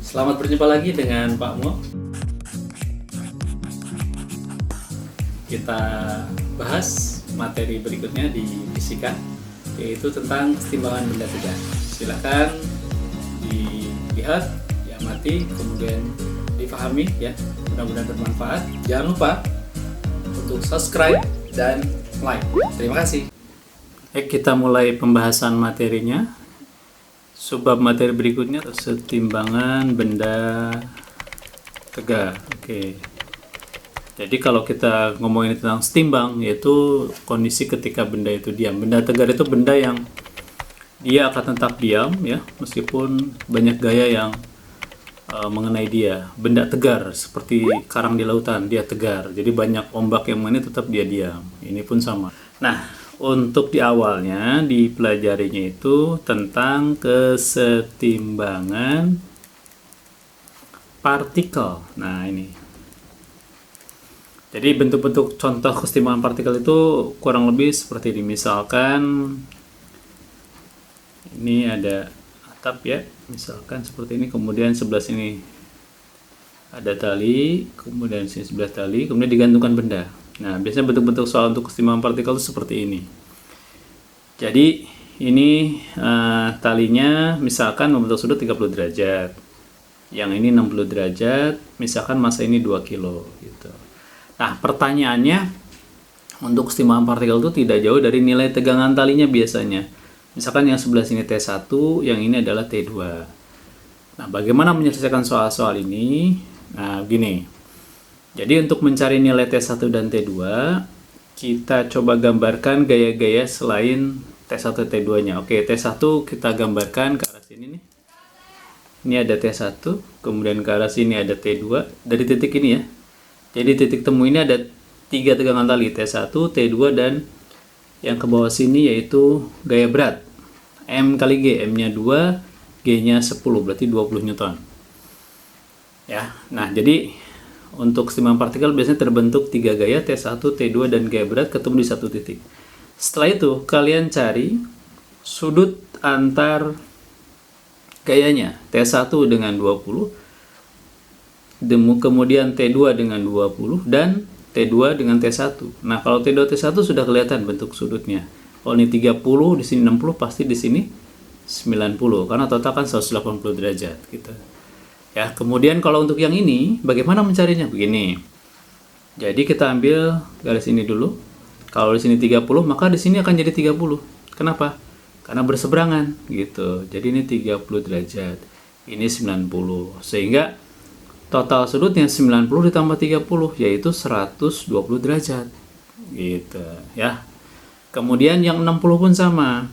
Selamat berjumpa lagi dengan Pak Mo. Kita bahas materi berikutnya di fisika, yaitu tentang kesetimbangan benda tegak. Silakan dilihat, diamati, kemudian dipahami ya. Mudah-mudahan bermanfaat. Jangan lupa untuk subscribe dan like. Terima kasih. Kita mulai pembahasan materinya. Subbab materi berikutnya kesetimbangan benda tegak. Oke. Jadi kalau kita ngomongin tentang setimbang, yaitu kondisi ketika benda itu diam. Benda tegar itu benda yang dia akan tetap diam ya, meskipun banyak gaya yang mengenai dia. Benda tegar seperti karang di lautan, dia tegar. Jadi banyak ombak yang mengenai tetap dia diam. Ini pun sama. Nah, untuk di awalnya dipelajarinya itu tentang kesetimbangan partikel. Nah, ini. Jadi bentuk-bentuk contoh kesetimbangan partikel itu kurang lebih seperti ini. Misalkan ini ada atap ya, misalkan seperti ini, kemudian sebelah sini ada tali, kemudian sini sebelah tali, kemudian digantungkan benda. Nah, biasanya bentuk-bentuk soal untuk kesetimbangan partikel itu seperti ini. Jadi ini talinya misalkan membentuk sudut 30 derajat, yang ini 60 derajat, misalkan massa ini 2 kilo gitu. Nah, pertanyaannya untuk kesetimbangan partikel itu tidak jauh dari nilai tegangan talinya biasanya. Misalkan yang sebelah sini T1, yang ini adalah T2. Nah, bagaimana menyelesaikan soal-soal ini? Nah, begini. Jadi untuk mencari nilai T1 dan T2, kita coba gambarkan gaya-gaya selain T1 T2-nya. Oke, T1 kita gambarkan ke arah sini nih. Ini ada T1, kemudian ke arah sini ada T2 dari titik ini ya. Jadi titik temu ini ada 3 tegangan tali, T1, T2, dan yang ke bawah sini yaitu gaya berat. M kali G, M-nya 2, G-nya 10, berarti 20 Newton. Ya, nah jadi untuk kesetimbangan partikel biasanya terbentuk 3 gaya, T1, T2, dan gaya berat ketemu di satu titik. Setelah itu, kalian cari sudut antar gayanya. T1 dengan 20, kemudian T2 dengan 20, dan T2 dengan T1. Nah, kalau T2, T1 sudah kelihatan bentuk sudutnya. Kalau ini 30, di sini 60, pasti di sini 90, karena total kan 180 derajat gitu. Ya, kemudian kalau untuk yang ini, bagaimana mencarinya? Begini. Jadi kita ambil garis ini dulu. Kalau di sini 30, maka di sini akan jadi 30. Kenapa? Karena berseberangan gitu. Jadi ini 30 derajat. Ini 90. Sehingga total sudutnya 90 ditambah 30, yaitu 120 derajat. Gitu, ya. Kemudian yang 60 pun sama.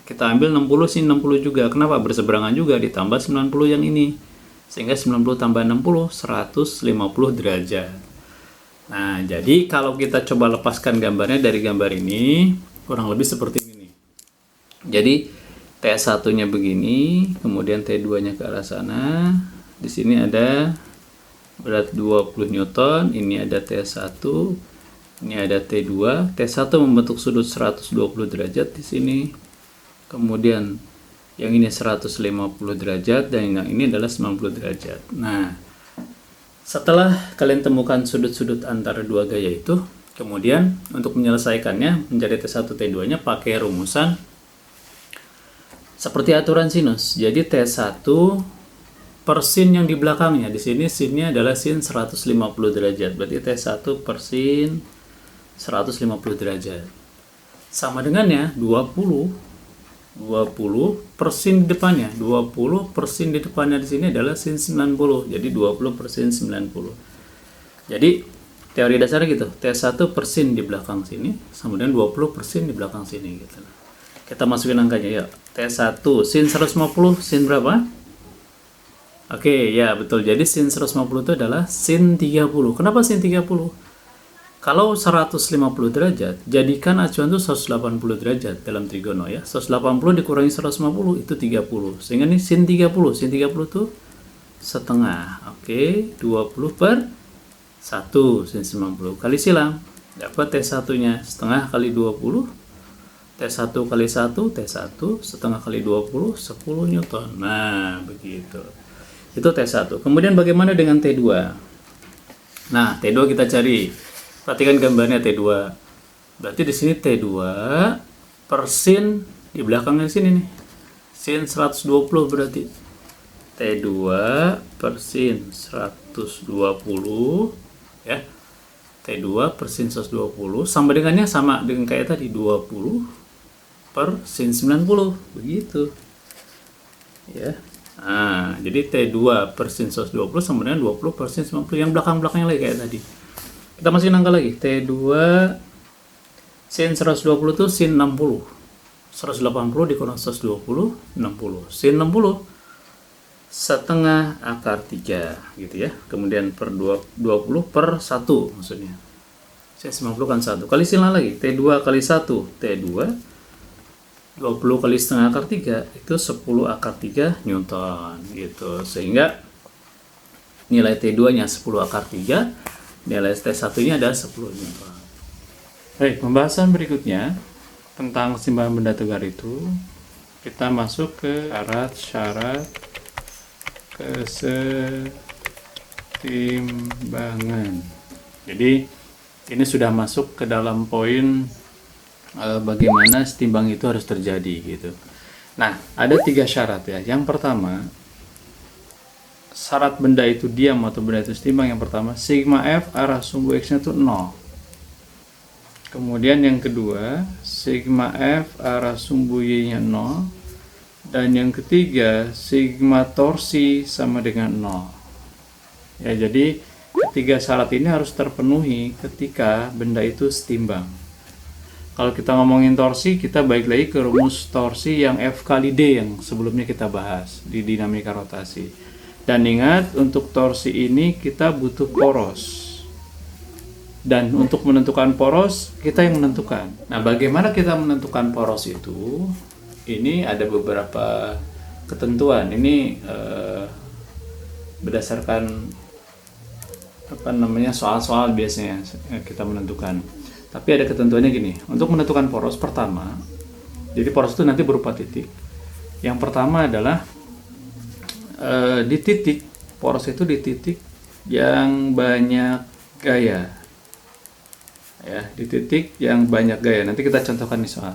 Kita ambil 60, sini 60 juga. Kenapa? Berseberangan juga, ditambah 90 yang ini. Sehingga 90 tambah 60, 150 derajat. Nah, jadi kalau kita coba lepaskan gambarnya dari gambar ini, kurang lebih seperti ini. Jadi, T1-nya begini, kemudian T2-nya ke arah sana. Di sini ada berat 20 Newton, ini ada T1, ini ada T2. T1 membentuk sudut 120 derajat di sini. Kemudian yang ini 150 derajat dan yang ini adalah 90 derajat. Nah, setelah kalian temukan sudut-sudut antara dua gaya itu, kemudian untuk menyelesaikannya mencari T1 T2-nya pakai rumusan seperti aturan sinus. Jadi T1 per sin yang di belakangnya, di sini sinnya adalah sin 150 derajat. Berarti T1 per sin 150 derajat. Sama dengannya 20 per sin di depannya. 20 per sin di depannya di sini adalah sin 90. Jadi 20 per sin 90. Jadi teori dasarnya gitu. T1 per sin di belakang sini sama dengan 20 per sin di belakang sini gitu. Kita masukin angkanya ya. T1 sin 150 sin berapa? Oke, ya betul. Jadi sin 150 itu adalah sin 30. Kenapa sin 30? Kalau 150 derajat, jadikan acuan itu 180 derajat dalam trigono ya. 180 dikurangi 150 itu 30. Sehingga ini sin 30. Sin 30 itu setengah. Oke, 20 per 1 sin 90. Kali silang. Dapat T1-nya setengah kali 20. T1 kali 1, T1 setengah kali 20, 10 Newton. Nah, begitu. Itu T1. Kemudian bagaimana dengan T2? Nah, T2 kita cari. Perhatikan gambarnya T2. Berarti di sini T2 per sin di belakangnya sini nih. Sin 120 berarti. T2 per sin 120 ya. T2 per sin 120 sama dengannya sama dengan kayak tadi 20 per sin 90 begitu. Ya. Nah, jadi T2 per sin 120 sama dengan 20 per sin 90 yang belakang-belakangnya lagi kayak tadi. Kita masih angka lagi. T2 sin 120 itu sin 60. 180 dikurang 120, 60. Sin 60 setengah akar 3 gitu ya. Kemudian per 20 per 1 maksudnya. Sin 90 kan 1. Kali sin lagi. T2 kali 1, T2. 20 kali setengah akar 3 itu 10 akar 3 Newton gitu. Sehingga nilai T2 nya 10 akar 3, nilai T1 nya adalah 10 Newton. Baik, pembahasan berikutnya tentang keseimbangan benda tegar itu kita masuk ke syarat kesetimbangan. Jadi ini sudah masuk ke dalam poin bagaimana setimbang itu harus terjadi gitu. Nah, ada 3 syarat ya. Yang pertama, syarat benda itu diam atau benda itu setimbang. Yang pertama, sigma F arah sumbu X nya itu 0. Kemudian yang kedua, sigma F arah sumbu Y nya 0. Dan yang ketiga, sigma torsi sama dengan 0. Ya, jadi ketiga syarat ini harus terpenuhi ketika benda itu setimbang. Kalau kita ngomongin torsi, kita balik lagi ke rumus torsi yang F kali D yang sebelumnya kita bahas di dinamika rotasi. Dan ingat, untuk torsi ini kita butuh poros. Dan untuk menentukan poros, kita yang menentukan. Nah, bagaimana kita menentukan poros itu? Ini ada beberapa ketentuan. Ini berdasarkan soal-soal biasanya kita menentukan. Tapi ada ketentuannya gini. Untuk menentukan poros pertama, jadi poros itu nanti berupa titik. Yang pertama adalah di titik, poros itu di titik yang banyak gaya. Ya, di titik yang banyak gaya. Nanti kita contohkan di soal.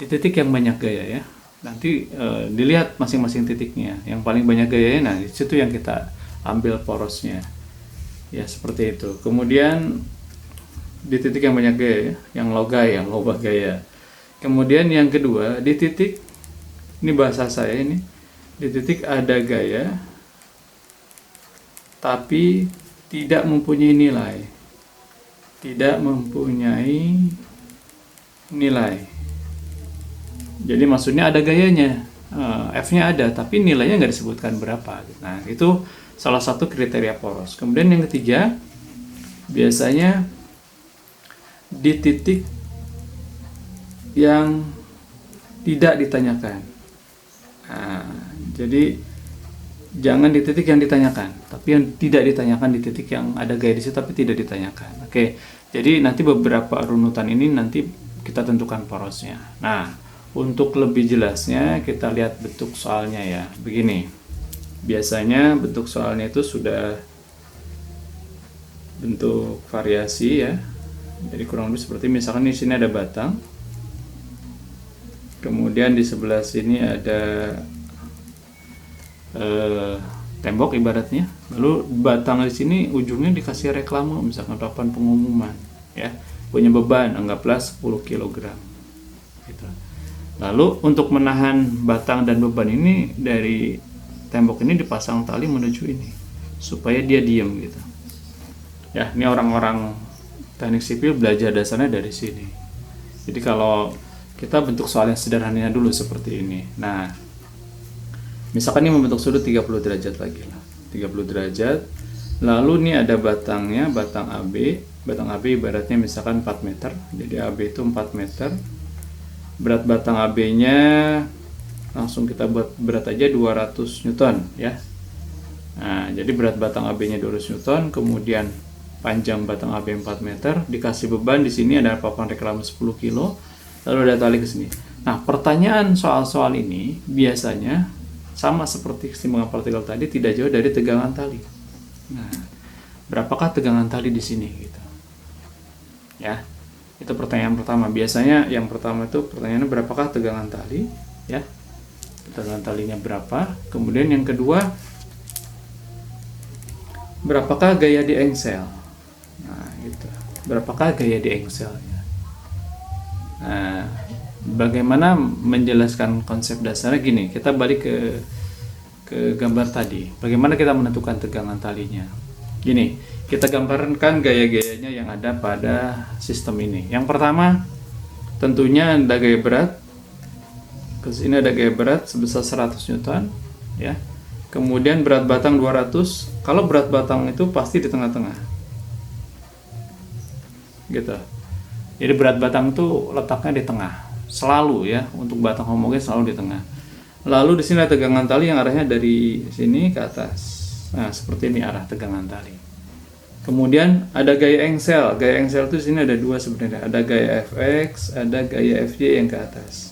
Di titik yang banyak gaya ya. Nanti dilihat masing-masing titiknya. Yang paling banyak gayanya, nah di situ yang kita ambil porosnya. Ya, seperti itu. Kemudian di titik yang banyak gaya ya, yang lobah gaya. Kemudian yang kedua, di titik, ini bahasa saya ini, di titik ada gaya tapi tidak mempunyai nilai. Tidak mempunyai nilai. Jadi maksudnya ada gayanya, F-nya ada, tapi nilainya nggak disebutkan berapa. Nah, itu salah satu kriteria poros. Kemudian yang ketiga, biasanya di titik yang tidak ditanyakan. Nah, jadi jangan di titik yang ditanyakan, tapi yang tidak ditanyakan, di titik yang ada gaya di situ tapi tidak ditanyakan. Oke, jadi nanti beberapa runutan ini nanti kita tentukan porosnya. Nah, untuk lebih jelasnya kita lihat bentuk soalnya ya. Begini, biasanya bentuk soalnya itu sudah bentuk variasi ya. Jadi kurang lebih seperti misalkan di sini ada batang, kemudian di sebelah sini ada tembok ibaratnya, lalu batang di sini ujungnya dikasih reklame, misalkan papan pengumuman, ya, punya beban anggaplah 10 kg. Gitu. Lalu untuk menahan batang dan beban ini dari tembok ini dipasang tali menuju ini, supaya dia diam gitu. Ya, ini orang-orang teknik sipil belajar dasarnya dari sini. Jadi kalau kita bentuk soal yang sederhananya dulu seperti ini. Nah, misalkan ini membentuk sudut 30 derajat lagi lah. 30 derajat. Lalu ini ada batangnya, batang AB. Batang AB ibaratnya misalkan 4 meter. Jadi AB itu 4 meter. Berat batang AB-nya langsung kita buat berat aja 200 Newton ya. Nah, jadi berat batang AB-nya 200 Newton, kemudian panjang batang AB 4 meter, dikasih beban di sini ada papan reklame 10 kilo, lalu ada tali ke sini. Nah, pertanyaan soal-soal ini biasanya sama seperti keseimbangan partikel tadi, tidak jauh dari tegangan tali. Nah, berapakah tegangan tali di sini gitu. Ya. Itu pertanyaan pertama. Biasanya yang pertama itu pertanyaannya berapakah tegangan tali, ya. Tegangan talinya berapa? Kemudian yang kedua, berapakah gaya di engsel? Nah, gitu. Berapakah gaya di engselnya? Nah, bagaimana menjelaskan konsep dasarnya gini, kita balik ke gambar tadi. Bagaimana kita menentukan tegangan talinya? Gini, kita gambarkan gaya-gayanya yang ada pada sistem ini. Yang pertama, tentunya ada gaya berat. Ke sini ada gaya berat sebesar 100 Newton, ya. Kemudian berat batang 200. Kalau berat batang itu pasti di tengah-tengah. Gitu. Jadi berat batang itu letaknya di tengah. Selalu ya, untuk batang homogen selalu di tengah. Lalu di sini ada tegangan tali yang arahnya dari sini ke atas. Nah, seperti ini arah tegangan tali. Kemudian ada gaya engsel. Gaya engsel itu di sini ada dua sebenarnya. Ada gaya Fx, ada gaya Fy yang ke atas.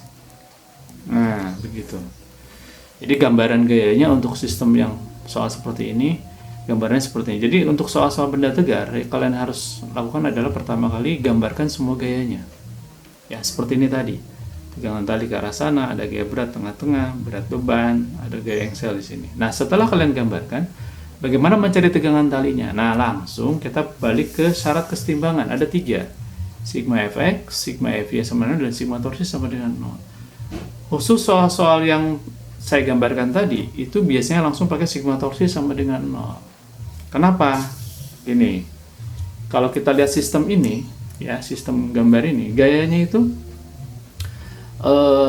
Nah, begitu. Jadi gambaran gayanya untuk sistem yang soal seperti ini, gambarnya seperti ini. Jadi untuk soal-soal benda tegar, kalian harus lakukan adalah pertama kali gambarkan semua gayanya. Ya, seperti ini tadi. Tegangan tali ke arah sana, ada gaya berat tengah-tengah, berat beban, ada gaya engsel di sini. Nah, setelah kalian gambarkan, bagaimana mencari tegangan talinya? Nah, langsung kita balik ke syarat kesetimbangan. Ada 3. Sigma Fx, sigma Fy sama dengan, dan sigma torsi sama dengan 0. Khusus soal-soal yang saya gambarkan tadi, itu biasanya langsung pakai sigma torsi sama dengan 0. Kenapa? Ini. Kalau kita lihat sistem ini, ya, sistem gambar ini, gayanya itu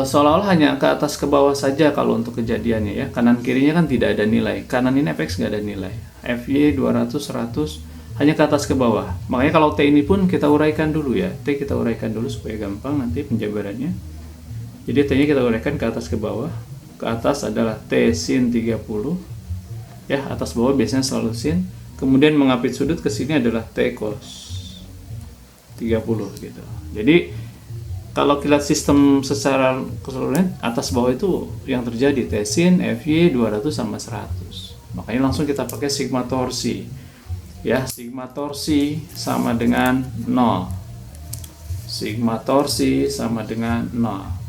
seolah-olah hanya ke atas ke bawah saja kalau untuk kejadiannya, ya. Kanan kirinya kan tidak ada nilai. Kanan ini Fx nggak ada nilai. Fy 200, 100 hanya ke atas ke bawah. Makanya kalau T ini pun kita uraikan dulu, ya. T kita uraikan dulu supaya gampang nanti penjabarannya. Jadi T-nya kita uraikan ke atas ke bawah. Ke atas adalah T sin 30. Ya, atas bawah biasanya selalu sin. Kemudian mengapit sudut ke sini adalah T cos 30 gitu. Jadi kalau kita lihat sistem secara keseluruhan, atas bawah itu yang terjadi T sin Fy 200 sama 100. Makanya langsung kita pakai sigma torsi. Ya, sigma torsi sama dengan 0. Sigma torsi sama dengan 0.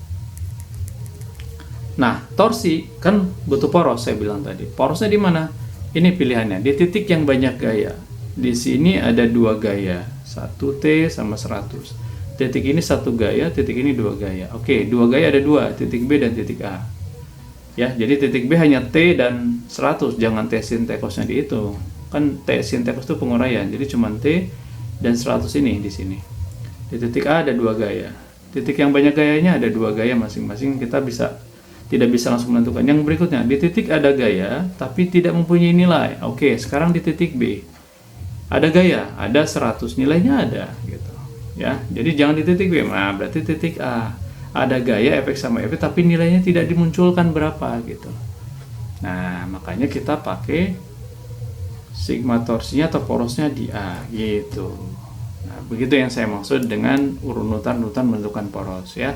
Nah, torsi kan butuh poros, saya bilang tadi. Porosnya di mana? Ini pilihannya, di titik yang banyak gaya. Di sini ada 2 gaya, 1T sama 100. Titik ini 1 gaya, titik ini 2 gaya. Oke, 2 gaya ada 2, titik B dan titik A. Ya, jadi titik B hanya T dan 100, jangan T sin T cosnya dihitung. Kan T sin T cos itu penguraian, jadi cuma T dan 100 ini di sini. Di titik A ada 2 gaya. Titik yang banyak gayanya ada 2 gaya masing-masing, kita tidak bisa langsung menentukan. Yang berikutnya, di titik ada gaya tapi tidak mempunyai nilai. Oke, sekarang di titik B ada gaya, ada 100, nilainya ada gitu. Ya, jadi jangan di titik B. Nah, berarti titik A ada gaya Fx sama Fy tapi nilainya tidak dimunculkan berapa gitu. Nah, makanya kita pakai sigma torsinya atau porosnya di A gitu. Nah, begitu yang saya maksud dengan urutan-urutan menentukan poros, ya.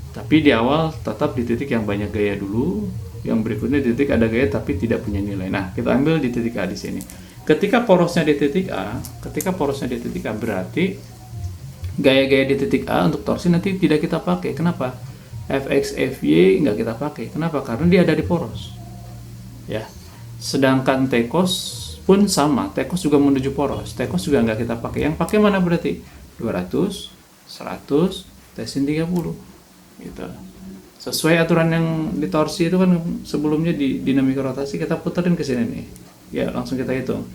Tapi di awal tetap di titik yang banyak gaya dulu, yang berikutnya di titik ada gaya tapi tidak punya nilai. Nah, kita ambil di titik A di sini. Ketika porosnya di titik A, berarti gaya-gaya di titik A untuk torsi nanti tidak kita pakai. Kenapa? Fx, Fy nggak kita pakai. Kenapa? Karena dia ada di poros. Ya. Sedangkan T cos pun sama. T cos juga menuju poros. T cos juga nggak kita pakai. Yang pakai mana berarti? 200, 100, T sin 30. Gitu. Sesuai aturan yang di torsi itu kan sebelumnya di dinamika rotasi kita puterin ke sini nih. Ya, langsung kita hitung.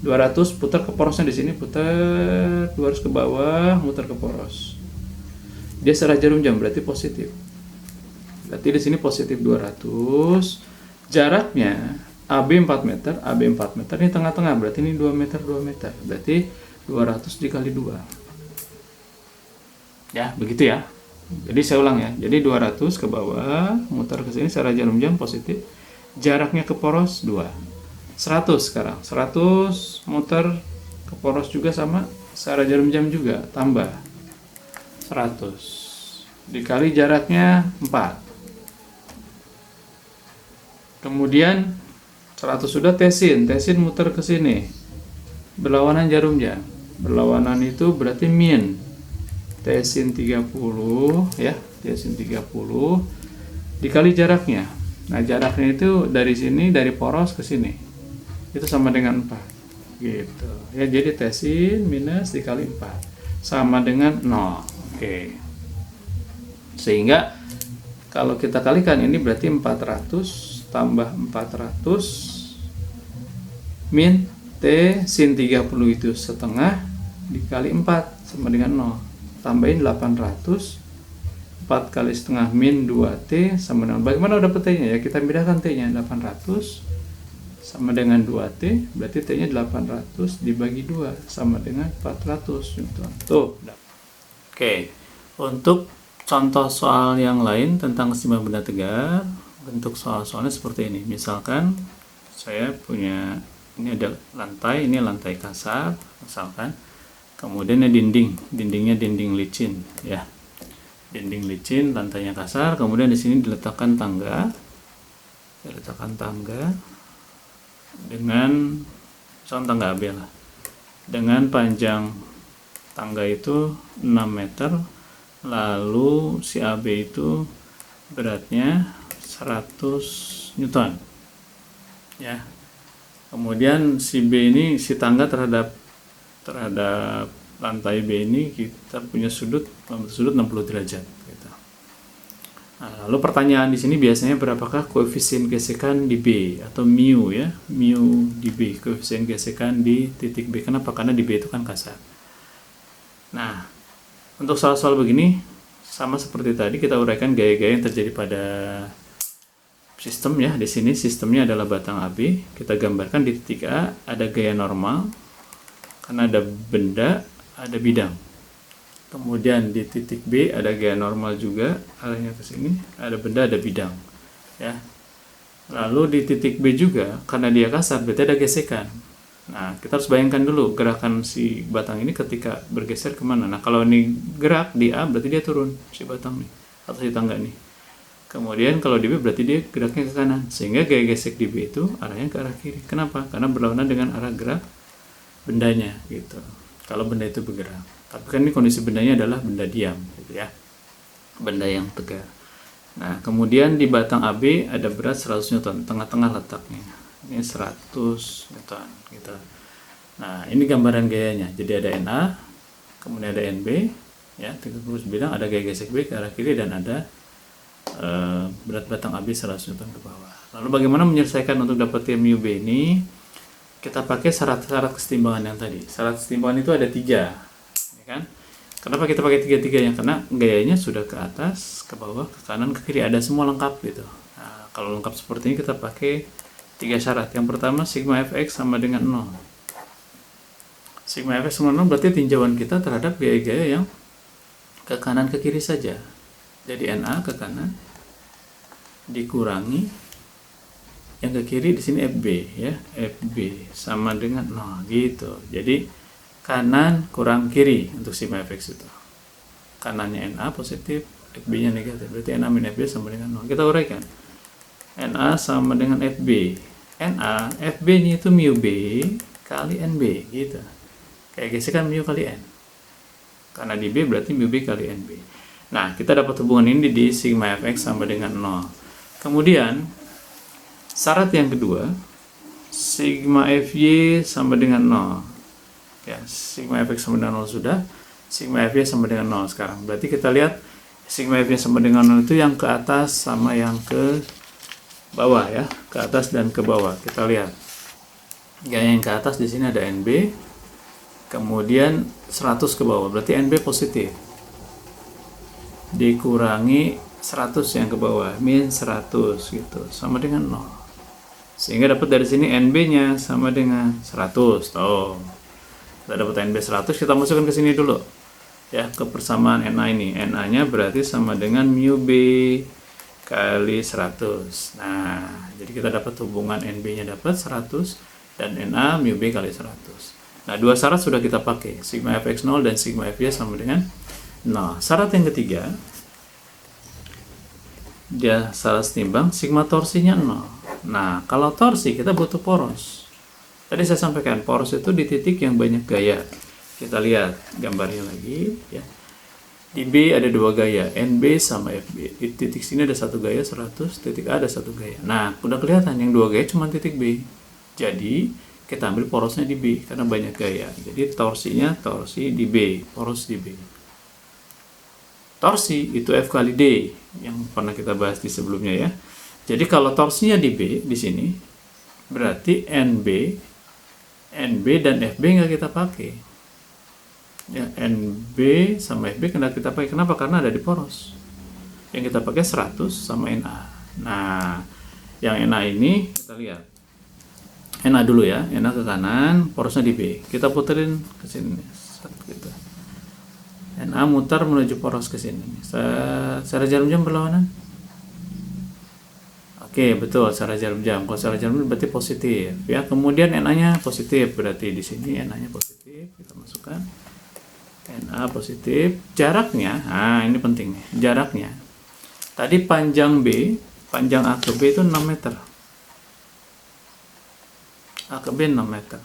200 putar ke porosnya di sini, putar 200 ke bawah, mutar ke poros. Dia searah jarum jam berarti positif. Berarti di sini positif 200. Jaraknya AB 4 meter, AB 4 meter, ini tengah-tengah berarti ini 2 meter, 2 meter. Berarti 200 dikali 2. Ya, begitu ya. Jadi saya ulang ya. Jadi 200 ke bawah, mutar ke sini searah jarum jam positif. Jaraknya ke poros 2. 100 sekarang, 100 muter ke poros juga sama searah jarum jam juga, tambah 100 dikali jaraknya 4. Kemudian 100 sudah, tesin muter ke sini, berlawanan jarumnya. Berlawanan itu berarti min tesin 30 ya, tesin 30 dikali jaraknya. Nah, jaraknya itu dari sini, dari poros ke sini, itu sama dengan 4 gitu ya. Jadi tesin minus dikali 4 sama dengan 0. Oke. Sehingga kalau kita kalikan ini berarti 400 tambah 400 min T sin 30 itu setengah dikali 4 sama dengan 0. Tambahin 800, 4 kali setengah min 2T sama dengan, bagaimana dapet T-nya ya? Kita pindahkan T-nya, 800 sama dengan 2T, berarti T-nya 800 dibagi 2 sama dengan 400 Newton. Tuh. Oke, untuk contoh soal yang lain tentang keseimbangan benda tegar, bentuk soal-soalnya seperti ini. Misalkan saya punya, ini ada lantai, ini lantai kasar misalkan, kemudian ada dindingnya dinding licin ya, dinding licin, lantainya kasar, kemudian di sini diletakkan tangga, dengan misalkan tangga AB lah, dengan panjang tangga itu 6 meter, lalu si AB itu beratnya 100 Newton ya. Kemudian si B ini, si tangga terhadap lantai B ini kita punya sudut 60 derajat gitu. Nah, lalu pertanyaan di sini biasanya berapakah koefisien gesekan di B atau mu ya, mu di B, koefisien gesekan di titik B. Kenapa? Karena di B itu kan kasar. Nah, untuk soal-soal begini sama seperti tadi, kita uraikan gaya-gaya yang terjadi pada sistem ya. Di sini sistemnya adalah batang AB. Kita gambarkan di titik A ada gaya normal karena ada benda, ada bidang. Kemudian di titik B ada gaya normal juga, arahnya ke sini, ada benda, ada bidang ya. Lalu di titik B juga karena dia kasar berarti ada gesekan. Nah, kita harus bayangkan dulu gerakan si batang ini ketika bergeser kemana. Nah, kalau ini gerak di A berarti dia turun si batang nih atau si tangga nih. Kemudian kalau di B berarti dia geraknya ke kanan, sehingga gaya gesek di B itu arahnya ke arah kiri. Kenapa? Karena berlawanan dengan arah gerak bendanya gitu. Kalau benda itu bergerak, tapi kan ini kondisi bendanya adalah benda diam gitu ya, benda yang tegar. Nah, kemudian di batang AB ada berat 100 Newton, tengah-tengah letaknya ini 100 Newton gitu. Nah, ini gambaran gayanya. Jadi ada NA, kemudian ada NB ya, 30 bidang, ada gaya gesek B ke arah kiri, dan ada berat batang AB 100 Newton ke bawah. Lalu bagaimana menyelesaikan untuk dapat mu B ini? Kita pakai syarat-syarat kesetimbangan yang tadi. Syarat kesetimbangan itu ada 3 ya kan? Kenapa kita pakai 3-3-nya? Karena gayanya sudah ke atas, ke bawah, ke kanan, ke kiri, ada semua lengkap gitu. Nah, kalau lengkap seperti ini kita pakai 3 syarat. Yang pertama, sigma fx sama dengan 0. Sigma fx sama 0 berarti tinjauan kita terhadap gaya-gaya yang ke kanan ke kiri saja. Jadi NA ke kanan dikurangi yang ke kiri, di sini FB ya, FB sama dengan 0 gitu. Jadi kanan kurang kiri untuk sigma fx itu. Kanannya NA positif, FB-nya negatif. Berarti NA min FB sama dengan 0. Kita uraikan. NA sama dengan FB. NA, FB-nya itu mu B kali NB gitu. Kayak gesekan mu kali N. Karena di B berarti mu B kali NB. Nah, kita dapat hubungan ini di sigma fx sama dengan 0. Kemudian, syarat yang kedua, sigma fy sama dengan 0. Ya, sigma fx sama dengan 0 sudah, sigma fy sama dengan 0 sekarang. Berarti kita lihat sigma fy sama dengan 0 itu yang ke atas sama yang ke bawah ya, ke atas dan ke bawah. Kita lihat. Yang ke atas di sini ada NB, kemudian 100 ke bawah, berarti NB positif. Dikurangi 100 yang ke bawah, min 100 gitu, sama dengan 0. Sehingga dapat dari sini NB-nya sama dengan 100. Tuh. Kita dapat NB 100, kita masukkan ke sini dulu. Ya, ke persamaan NA ini. NA-nya berarti sama dengan mu B kali 100. Nah, jadi kita dapat hubungan NB-nya dapat 100 dan NA mu B kali 100. Nah, 2 syarat sudah kita pakai, sigma fx 0 dan sigma fy sama dengan 0. Syarat yang ketiga, dia syarat setimbang, sigma torsinya 0. Nah, kalau torsi kita butuh poros. Tadi saya sampaikan poros itu di titik yang banyak gaya. Kita lihat gambarnya lagi ya. Di B ada dua gaya, NB sama FB. Di titik sini ada satu gaya 100, titik A ada satu gaya. Nah, udah kelihatan yang dua gaya cuma titik B. Jadi, kita ambil porosnya di B karena banyak gaya. Jadi, torsinya torsi di B, poros di B. Torsi itu F kali D yang pernah kita bahas di sebelumnya ya. Jadi, kalau torsinya di B di sini, berarti NB dan FB nggak kita pakai. Ya, NB sama FB kena kita pakai. Kenapa? Karena ada di poros. Yang kita pakai 100 sama NA. Nah, yang NA ini kita lihat. NA dulu ya, NA ke kanan, porosnya di B. Kita puterin ke sini. Gitu. NA mutar menuju poros ke sini. Secara jarum jam berlawanan. Oke, betul, secara jarum jam. Kalau secara jarum jam berarti positif. Ya, kemudian NA-nya positif, berarti di sini NA-nya positif. Kita masukkan. NA positif, jaraknya, nah ini penting nih, jaraknya. Tadi panjang B, panjang A ke B itu 6 meter. A ke B 6 meter.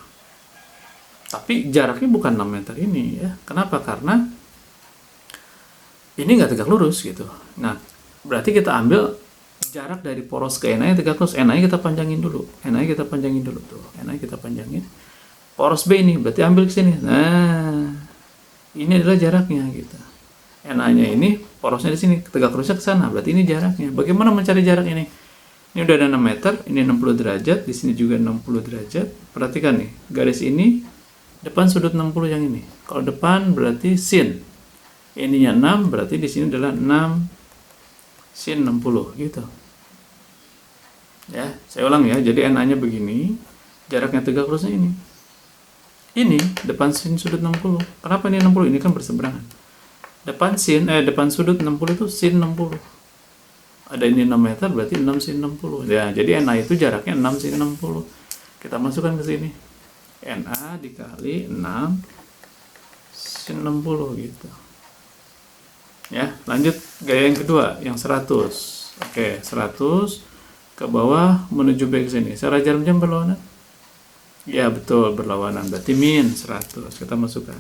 Tapi jaraknya bukan 6 meter ini ya. Kenapa? Karena ini nggak tegak lurus gitu. Nah, berarti kita ambil jarak dari poros ke NA yang tegak lurus. NA kita panjangin dulu. NA kita panjangin dulu tuh. NA kita panjangin. Poros B ini berarti ambil ke sini. Nah, ini adalah jaraknya gitu. NA-nya ini porosnya di sini, tegak lurusnya ke sana. Berarti ini jaraknya. Bagaimana mencari jarak ini? Ini udah ada 6 meter, ini 60 derajat, di sini juga 60 derajat. Perhatikan nih, garis ini depan sudut 60 yang ini. Kalau depan berarti sin. Ininya 6, berarti di sini adalah 6 sin 60 gitu. Ya, saya ulang ya. Jadi NA-nya begini, jaraknya tegak lurusnya ini. Ini depan sin sudut 60. Kenapa ini 60? Ini kan berseberangan. Depan sudut 60 itu sin 60. Ada ini 6 meter berarti 6 sin 60. Ya, jadi NA itu jaraknya 6 sin 60. Kita masukkan ke sini. NA dikali 6 sin 60 gitu. Ya, lanjut gaya yang kedua, yang 100. Oke, 100 ke bawah menuju B ke sini. Secara jarum jam berlawanan? Ya betul, berlawanan, berarti min 100. Kita masukkan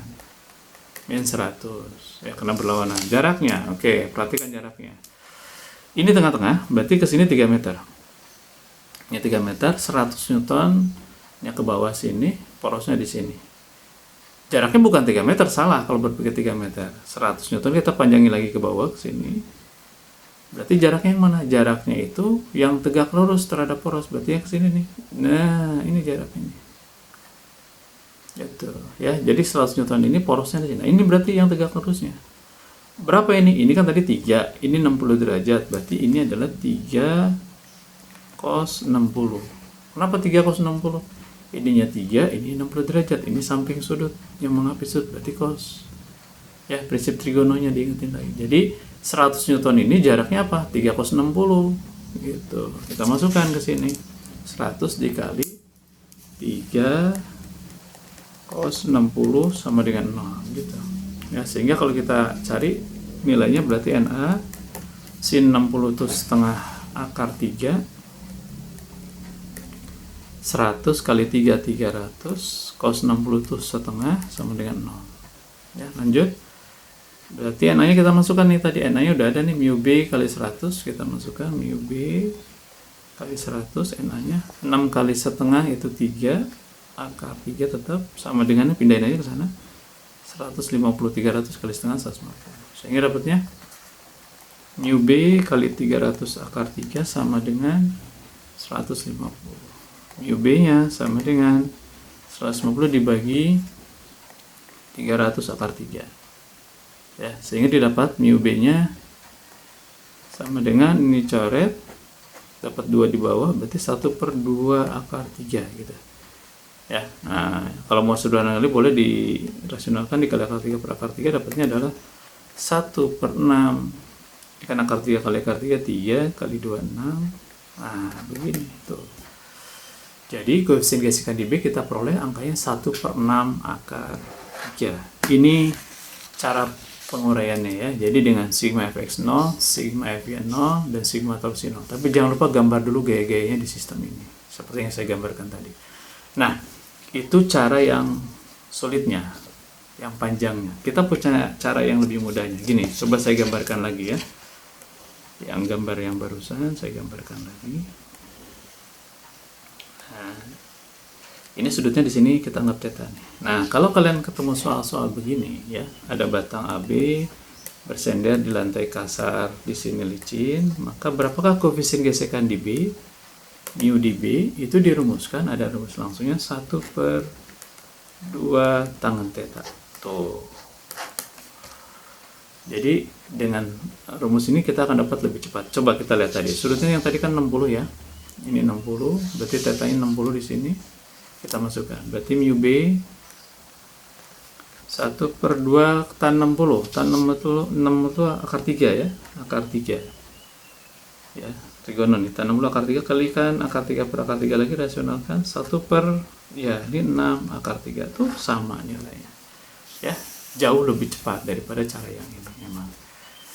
min 100 ya, karena berlawanan. Jaraknya, oke, perhatikan jaraknya. Ini tengah-tengah, berarti ke sini 3 meter. Ini 3 meter, 100 Newton nya ke bawah sini, porosnya di sini. Jaraknya bukan 3 meter, salah kalau berpikir 3 meter. 100 Newton kita panjangin lagi ke bawah ke sini. Berarti jaraknya yang mana? Jaraknya itu yang tegak lurus terhadap poros, berarti yang ke sini nih. Nah, ini jaraknya. Gitu ya. Jadi 100 Newton ini porosnya di sini. Nah, ini berarti yang tegak lurusnya. Berapa ini? Ini kan tadi 3, ini 60 derajat. Berarti ini adalah 3 cos 60. Kenapa 3 cos 60? Ininya 3, ini 60 derajat. Ini samping sudut yang mengapit sudut, berarti cos. Ya, prinsip trigononya diingetin lagi. Jadi 100 Newton ini jaraknya apa? 3 cos 60 gitu. Kita masukkan ke sini. 100 dikali 3 cos 60 sama dengan 0 gitu. Ya, sehingga kalau kita cari nilainya berarti NA sin 60 itu setengah akar 3, 100 kali 3 300, cos 60 itu setengah sama dengan 0. Ya, lanjut. Berarti NA nya kita masukkan nih, tadi NA nya udah ada nih, mu B kali 100, kita masukkan mu B kali 100, NA nya 6 kali setengah itu 3, akar 3 tetap sama dengan, pindahin aja ke sana, 150, 300 kali setengah 150, sehingga dapatnya mu B kali 300 akar 3 sama dengan 150. Mu B nya sama dengan 150 dibagi 300 akar 3 ya, sehingga didapat mu B nya sama dengan, ini coret, dapat 2 di bawah, berarti 1/2 akar 3 gitu ya. Nah, kalau mau sederhana kali boleh dirasionalkan, dikali akar 3 per akar 3 dapatnya adalah 1/6. Kan akar 3 kali akar 3, 3 kali 2, 6. Nah, begini tuh. Jadi koefisien gesekan di B kita peroleh angkanya 1/6 akar 3. Ini cara penguraiannya ya. Jadi dengan sigma fx 0, sigma fy 0, dan sigma torsi 0. Tapi jangan lupa gambar dulu gaya-gayanya di sistem ini, seperti yang saya gambarkan tadi. Nah, itu cara yang sulitnya, yang panjangnya. Kita punya cara yang lebih mudahnya. Gini, coba saya gambarkan lagi ya. Yang gambar yang barusan saya gambarkan lagi. Nah, ini sudutnya di sini kita anggap theta nih. Nah, kalau kalian ketemu soal-soal begini ya, ada batang AB bersender di lantai kasar, di sini licin, maka berapakah koefisien gesekan di B? Mu di B itu dirumuskan, ada rumus langsungnya 1/2 tangen theta. Tuh. Jadi dengan rumus ini kita akan dapat lebih cepat. Coba kita lihat tadi. Sudutnya yang tadi kan 60 ya. Ini 60, berarti tetanya 60 di sini. Kita masukkan. Berarti mu B 1/2 tan 60. Tan 60 itu akar 3 ya. Akar 3. Ya, trigono nih. Tan 60 akar 3 kalikan akar 3 per akar 3 lagi, rasionalkan 1/, ya ini 6 akar 3 tuh sama nilainya. Ya, jauh lebih cepat daripada cara yang ini memang.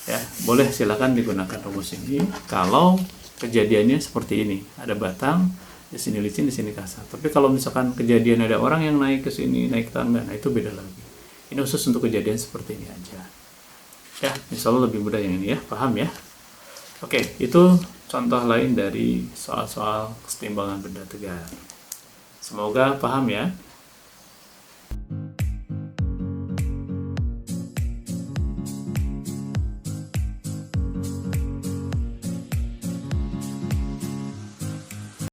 Ya, boleh silakan digunakan rumus ini kalau kejadiannya seperti ini. Ada batang, di sini licin, di sini kasar. Tapi kalau misalkan kejadian ada orang yang naik ke sini, naik tangga, nah itu beda lagi. Ini khusus untuk kejadian seperti ini aja. Ya, insya Allah lebih mudah yang ini ya, paham ya? Oke, itu contoh lain dari soal-soal kesetimbangan benda tegar. Semoga paham ya.